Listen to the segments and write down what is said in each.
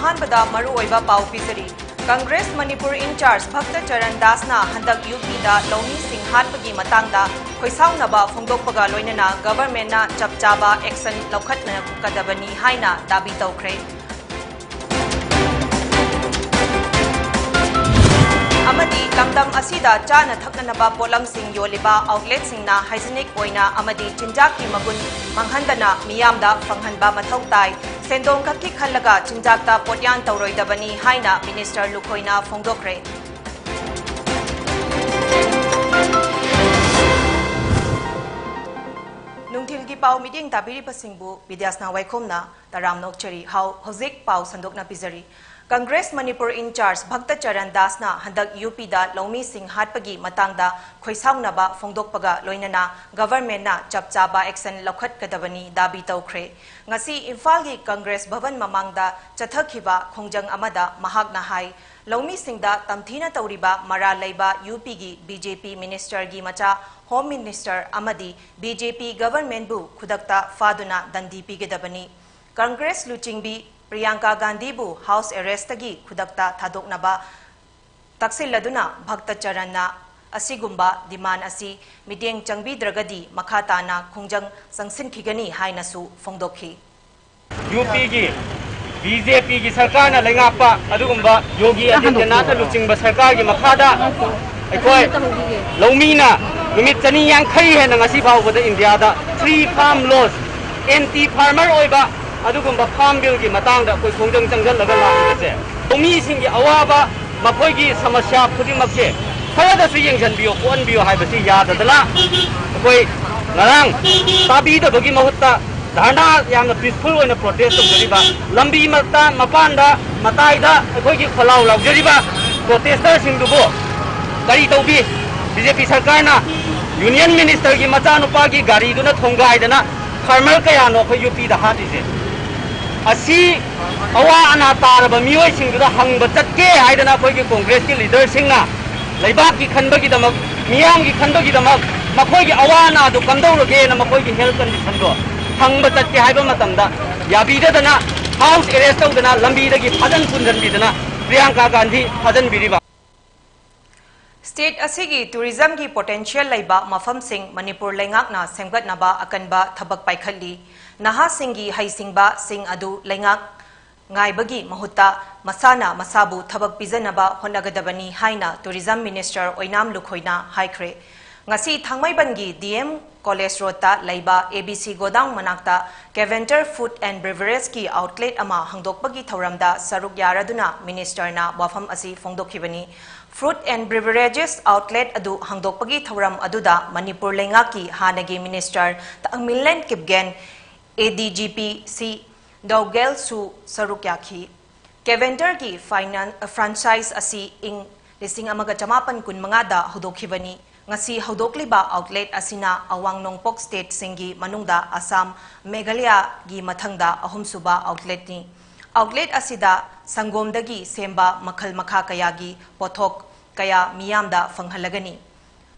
अहानबदा मरु ओइबा पाउ पिजरी कांग्रेस मणिपुर इंचार्ज भक्त चरण दासना हंदक यूपी दा लौमी सिंह हाटपगी मतंगदा खोइसाउनबा फोंदोकपगा लोइनना गवर्नमेंटना चपचाबा एक्शन लौखटना कदबनी हाइना दाबी तौखरे अमदी लमदम असिदा चाना थकनबा पोलम सिंह योलिबा आउटलेट सिंहना हाइजेनिक ओइना अमदी चिंजाकी मगुन मंगहंदना मियामदा फंगहनबा मथौ ताई सेंदोंग खक्की खल्लगा चिंजाकता पोट्यान तौरोइदबनी हाइना मिनिस्टर लुखोइना फोंदोखरे नुंथिलगी पाउ मीटिंग ताबिरिबसिंगबु विद्यासना वाइखोमना तराम नोकचरी हाउ होजिक पाउ संदोकना पिजरी कांग्रेस मणिपुर इंचार्ज भक्त चरण दासना हंदक यूपी दा लौमी सिंह हाटपगी मतंगदा खोइसाउनबा फोंदोकपगा लोइनना गवर्नमेंटना चपचाबा एक्शन लौखटकदबनी दाबी तौखरे ngasi imphal gi congress bhavan mamangda chathakhiba khongjang amada mahakna hai lomi singda tamthina tauriba mara leiba up gi bjp minister gi macha home minister amadi bjp government bu khudakta faduna dandi pigedabani congress luchingbi priyanka gandhi bu house arrest gi khudakta thadoknaba taksilladuna bhakta charanna asigumba demand asi mideng changbidragadi makhatana khongjang sangsinkhigani hainasu phongdokhi UP gi BJP gi sarkar na lengapa adugumba yogi adityanath luchingba sarkar gi makhada aikoi lomina numit chani yankhai he na ngasi phawbada india da free farm laws anti farmer oiba adugumba farm bill gi matangda koi khongjang changjal laga la se lomi sing gi awaba makhoi gi samasya khudimak se khayada su yengjan bio kon bio haibasi yada dala koi ngarang tabi da bagi mahutta धारणा याम peaceful protest तौजरीबा लंबी मता मपानदा मताइदा अखोगी खलाउ लाउजरीबा protester सिंगदुबो गाड़ी तौबी BJP सरकार ना union minister की मचा नुपा की गाड़ी दुना थोंगाइदना फार्मर कयानो अखोई यूपी दा हादिसे असी अवा अना तारब मियोय सिंगदुदा हंग चटके हाइदना अखोगी कांग्रेस की लीडर सिंगना लेबाक की खनबगी दमक मियाम की खनबगी दमक मखोगी अवा अना दु कंदौरगे न मखोगी हेल्थ कंडीशन दो हंग चटके हाइबा मतमदा याबीदना हाउस अरेस्ट तौदना लंबीदगी फजन पुनजनबीदना प्रियंका गांधी फजन बिरिबा स्टेट असिगी टूरिज्म की पोटेंशियल लैबा मफम सिंह मणिपुर लेंगाकना सेमगतनबा अकनबा थबक पाइखली नहा सिंगी हैसिंगबा सिंह अदु लेंगाक ngaibagi mahuta masana masabu thabak pijanaba honagadabani haina tourism minister oinam lukhoina haikre ngasi thangmaibangi dm college road ta laiba abc godang manakta Caventer food and beverage ki outlet ama hangdokpagi thauramda saruk yaraduna minister na wafam asi phongdokhibani fruit and beverages outlet adu hangdokpagi thauram aduda manipur lenga ki hanagi minister tangmilen kipgen adgp c Daugel su sarukyakhi Caventer ki franchise asi ing lising amaga chamapan kun mangada hudokhibani ngasi hudokliba outlet asina awang nongpok state singi manungda Assam Meghalaya gi mathangda ahumsuba outlet ni outlet asida sangomdagi semba makhal makha kaya gi pothok kaya miyamda fanghalagani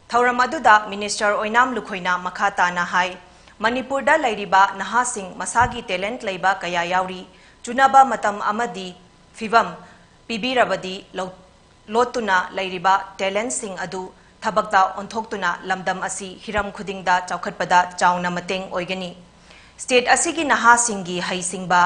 thauram aduda minister oinam lukhoina makhata na hai Manipur da lairiba naha sing masagi talent laiba kaya yauri chunaba matam amadi fivam pibirabadi lotuna lairiba talent sing adu thabakta onthoktuna lamdam asi hiram khudingda chaukhatpada chauna mateng oigani state asigi naha singi haisingba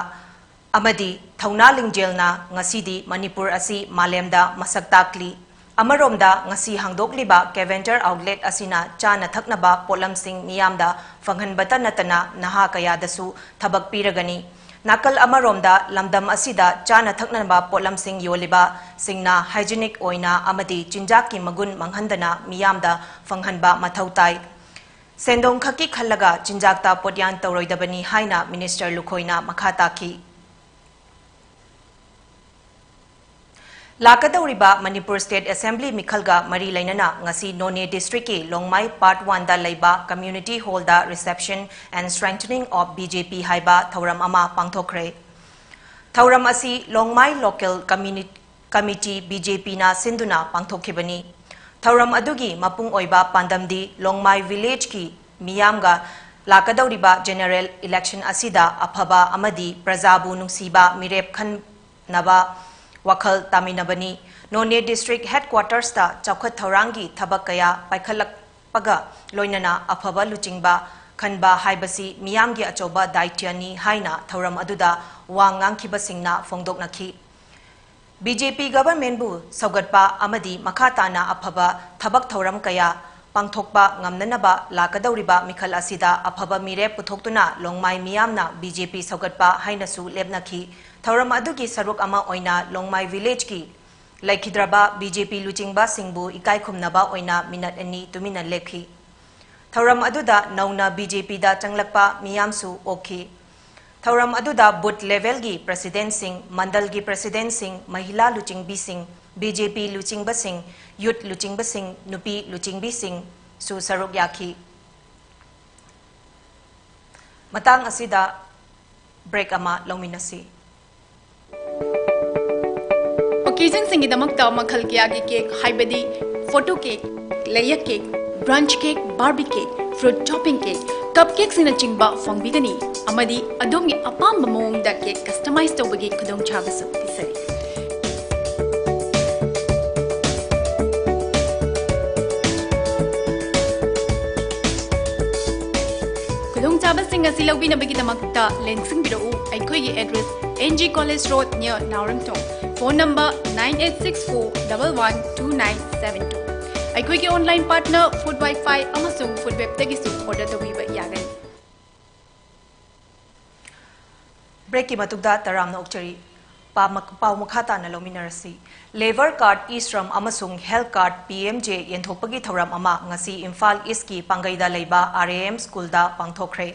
amadi thauna lingjelna ngasidi Manipur asi malemda masak takli Amaromda ngasi hangdokliba Caventer outlet asina chana thaknaba polam sing miyamda fanghanbata natana naha kaya dasu thabak piragani nakal amaromda lamdam asida chana thaknaba polam sing yoliba singna hygienic oina amadi chinjaki magun manghandana miyamda fanghanba mathautai sendong khaki khallaga chinjakta potyan tauroidabani haina minister lukhoina makhata ki Lakadauriba Manipur State Assembly Mikhalga Mari Lainana ngasi None District ki Longmai Part 1 da Laiba Community Hall da Reception and Strengthening of BJP Haiba Thauram Ama Pangthokre Thauram asi Longmai Local Committee BJP na Sinduna Pangthokhibani Thauram adugi mapung oiba pandamdi Longmai Village ki Miyamga Lakadauriba General Election asida Aphaba amadi Prajabu Nungsiba Mirep Khan naba wakhal taminabani None District Headquarters ta chawkhat thaurangi thabak kaya paikhalakpaga loinana afaba luchingba khanba haibasi miyamgi achoba daityani haina thauram aduda wa ngangkhibasingna fongdoknakhi BJP government bu saugatpa amadi makhatana afaba thabak thauram kaya pangthokpa ngamnanaba lakadauriba mikhal asida afaba mire puthoktuna longmai miyamna BJP saugatpa hainasu lebnakhi thauram adugi saruk ama oina longmai village ki laikhidraba BJP luchingba singbu ikai khumnaba oina minute ani tumina lephi thauram aduda nauna BJP da changlakpa miyamsu okhi thauram aduda booth level gi president sing mandal gi president sing mahila luchingbi sing BJP luchingba sing youth luchingba sing nupi luchingbi sing su saruk yakhi matang asida break ama longminasi occasion singidamakta makhal kiyagi cake haibadi photo cake layer cake brunch cake barbie cake fruit topping cake cupcakes ina chingba fongbigani amadi adomgi apamba mongda cake customize tawbagi khudong chabasu tisari khudong chabasing asi lawbina bagi damakta lensing birau aikhoigi address NG College Road near Naurangtong. Phone number 9864112972. Aikhoigi online partner food wifi amasung food web tagisu order tawiba yagani. Break ki matugda taramna okchari pau makhata na lominarasi labor card e-shram amasung health card PMJ yenthokpagi thoram ama ngasi Imphal East ki pangaida leiba RAM school da pangthokre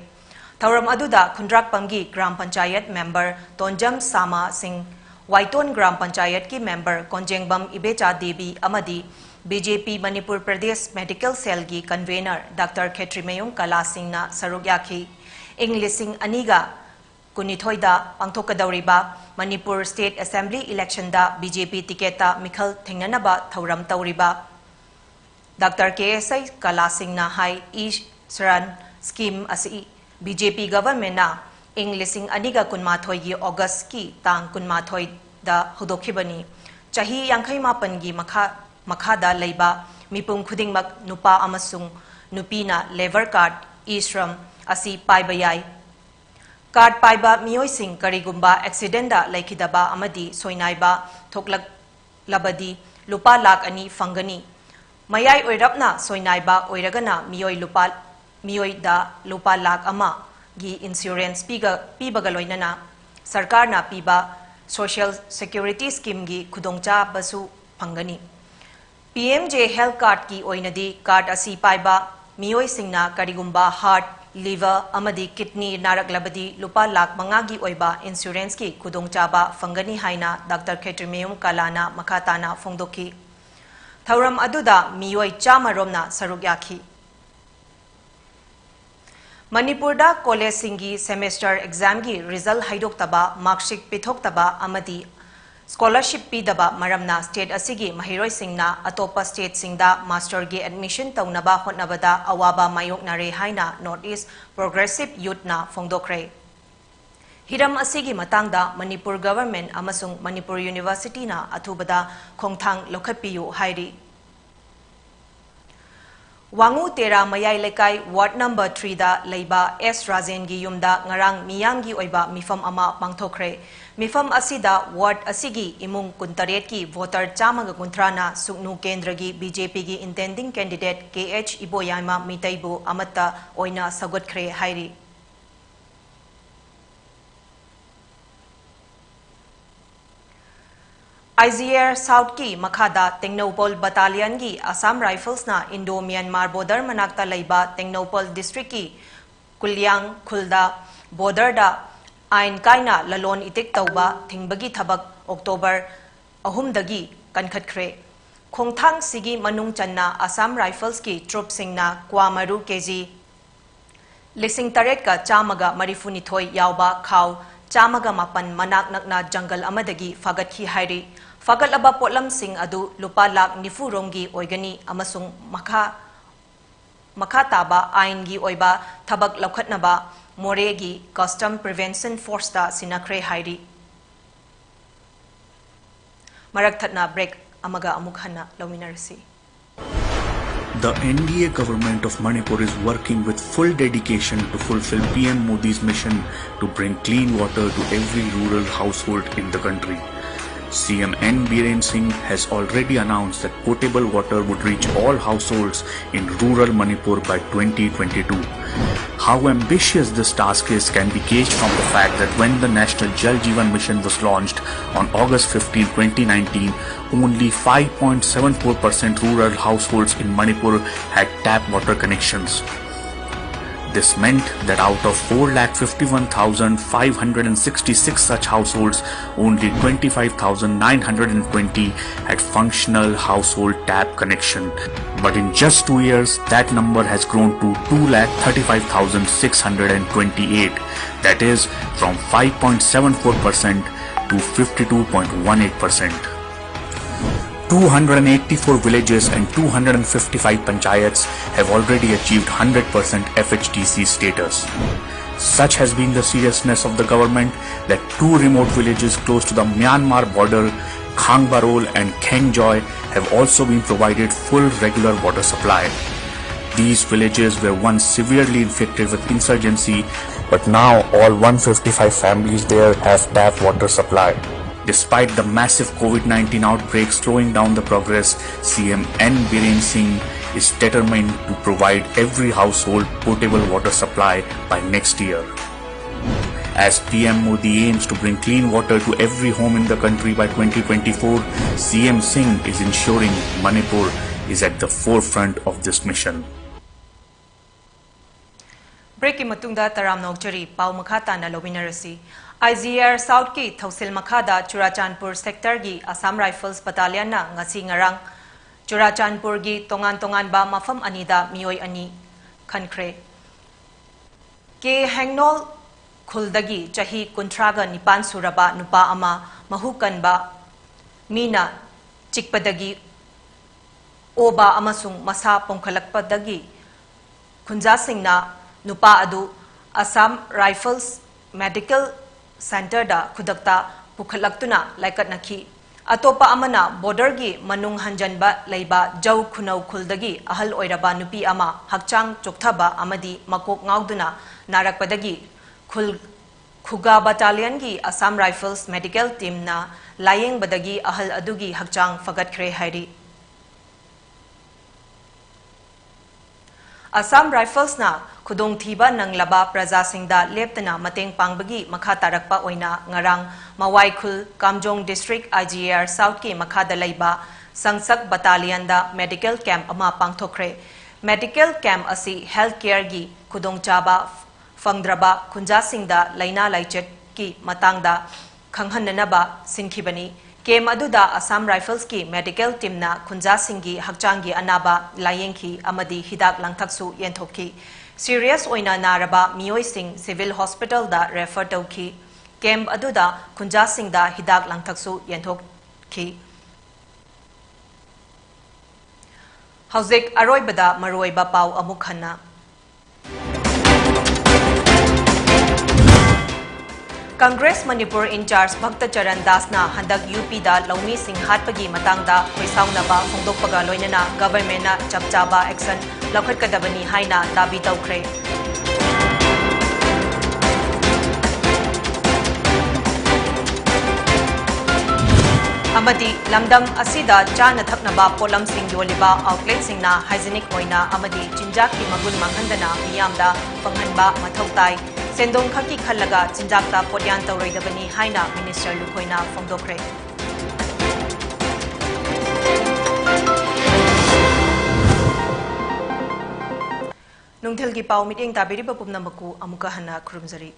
thauram aduda khundrak pamgi gram panchayat member Tonjam Sama Singh Waiton gram panchayat ki member Konjengbam Ibecha Devi amadi BJP Manipur Pradesh Medical Cell ki convener Dr. Khetrimayung Kala Singh na sarugyakhi Inglising aniga kunithoida pangthokadauriba Manipur State Assembly election da BJP tiketa mikhal thingnanaba thauram tauriba Dr. KSI Kala Singh na hai Ishran scheme asi BJP government na Inglising aniga kunmathoi gi August ki tang kunmathoi da hudokhibani chahi 58 gi makhada leiba mipum khudingmak nupa amasung nupina labor card e-shram asi paibayai card paiba mioi sing karigumba accident da laikidaba amadi soinaiba thoklak labadi lupa lakh ani fangani mayai oirapna soinaiba oiragana mioi da lupa lakh ama gi insurance pibaga loinana sarkar na piba social security scheme gi khudongcha basu phangani PMJ health card ki oinadi card asi paiba mioi singna karigumba heart liver amadi kidney narak labadi lupa lakh manga gi oiba insurance ki khudongcha ba fangani haina Dr. Khetrimayum Kalana makhatana fongdokhi thauram aduda mioi chama romna saruk yakhi Manipur da college singi semester exam gi result haidok taba marksheet pithok taba amadi scholarship pidaba maramna state asigi mahiroi singna atopa state singda master gi admission taunaba hotnabada awaba mayoknare haina Northeast Progressive Youth na fongdokre hiram asigi matangda Manipur government amasung Manipur University na athubada khongthang lokhatpiyu hairi Wangu Tera Mayai Lekai Ward number 3 da Leiba S Rajen gi yumda ngarang miyangi oiba mifam ama pangthokre mifam asida ward asigi imung kuntaret ki voter chamaga kuntrana suknu kendra gi BJP gi intending candidate KH Iboyama mitaibu amata oina sagotkre hairi IGR South ki Makhada Tengnopol Battalion gi Assam Rifles na Indo-Myanmar border manakta laiba Tengnopol district ki Kulyang Khulda border da Ain kaina lalon itik tauba thingbagi thabak October 3 dagi kankhatkre khongthang sigi manung channa Assam Rifles ki troop singna kwamaru kg lising taret ka chamaga marifunithoi yawba khaw chamaga mapan manak nakna jungle amadagi fagatki hairi fagalaba potlam sing adu lupa lakh nifu romgi oigani amasung makha taba ain gi oiba thabak lokhatnaba more gi custom prevention force ta sinakre hairi Marak thatna break amaga amuk hanna lauminarasi. The NDA government of Manipur is working with full dedication to fulfill PM Modi's mission to bring clean water to every rural household in the country. CM N. Biren Singh has already announced that potable water would reach all households in rural Manipur by 2022. How ambitious this task is can be gauged from the fact that when the National Jal Jeevan Mission was launched on August 15, 2019, only 5.74% rural households in Manipur had tap water connections. This meant that out of 4,51,566 such households, only 25,920 had functional household tap connection. But in just 2 years, that number has grown to 2,35,628. That is from 5.74% to 52.18%. 284 villages and 255 panchayats have already achieved 100% FHTC status. Such has been the seriousness of the government that 2 remote villages close to the Myanmar border, Khangbarol and Khengjoy, have also been provided full regular water supply. These villages were once severely infected with insurgency, but now all 155 families there have tap water supply. Despite the massive COVID-19 outbreak slowing down the progress, CM N. Biren Singh is determined to provide every household potable water supply by next year. As PM Modi aims to bring clean water to every home in the country by 2024, CM Singh is ensuring Manipur is at the forefront of this mission. Break matungda taram nokjari pau makhata na lobinarasi. IGR South ki Thausil Makhada Churachandpur sector gi Assam Rifles Battalion na ngasi ngarang Churachandpur gi tongan ba mafam anida mioi ani khankhre ke hangnol khuldagi chahi kuntraga nipan suraba nupa ama mahukan ba mina chikpadagi oba amasung masa pongkhalakpadagi khunja singna nupa adu Assam Rifles Medical Center da khudakta pukhalaktuna laikat nakhi atopa amana border gi manung hanjanba leiba jau khunau khuldagi ahal oiraba nupi ama hakchang chokthaba amadi makok ngauduna narakpadagi khuga battalion gi Assam Rifles Medical Team na layeng badagi ahal adugi hakchang fagatkre hairi. Assam Rifles na khudong thiba nanglaba praja singda leptana mateng pangbagi makha tarakpa oina ngarang Mawai Khul Kamjong District IGR South ki makhada laiba Sangsak Battalion da medical camp ama pangthokre. Medical camp asi healthcare gi khudong chaba fangdraba khunja singda laina laichet ki matangda khanghananaba sinkhibani. Kem aduda Assam Rifles ki medical team na khunja singgi hakchangi anaba layengki amadi hidak langthaksu yenthokki. Serious oina naraba mioi sing civil hospital da refer tauki. Kem aduda khunja singda hidak langthaksu yenthokki. Hauzik aroibada maroiba pau amukhanna. Congress Manipur in charge Bhakta Charan Das na handak UP da Laumi Singh hatpagi matangda khoisaunaba phongdokpaga loinana government na chapchaba action laukhatkadabani haina dabi tawkhre. Amadi lamdam asida chana thaknaba polam sing yoliba outlet singna hygienic oina amadi chinjak ki magun manghandana miyamda panghanba mathautai Sendong khaki khalaga chinjakta podyan tawroidabani haina Minister Lukhoina phongdokre. Nungthel gi pau meeting tabiri ba pumna maku amuka hana khurumjari.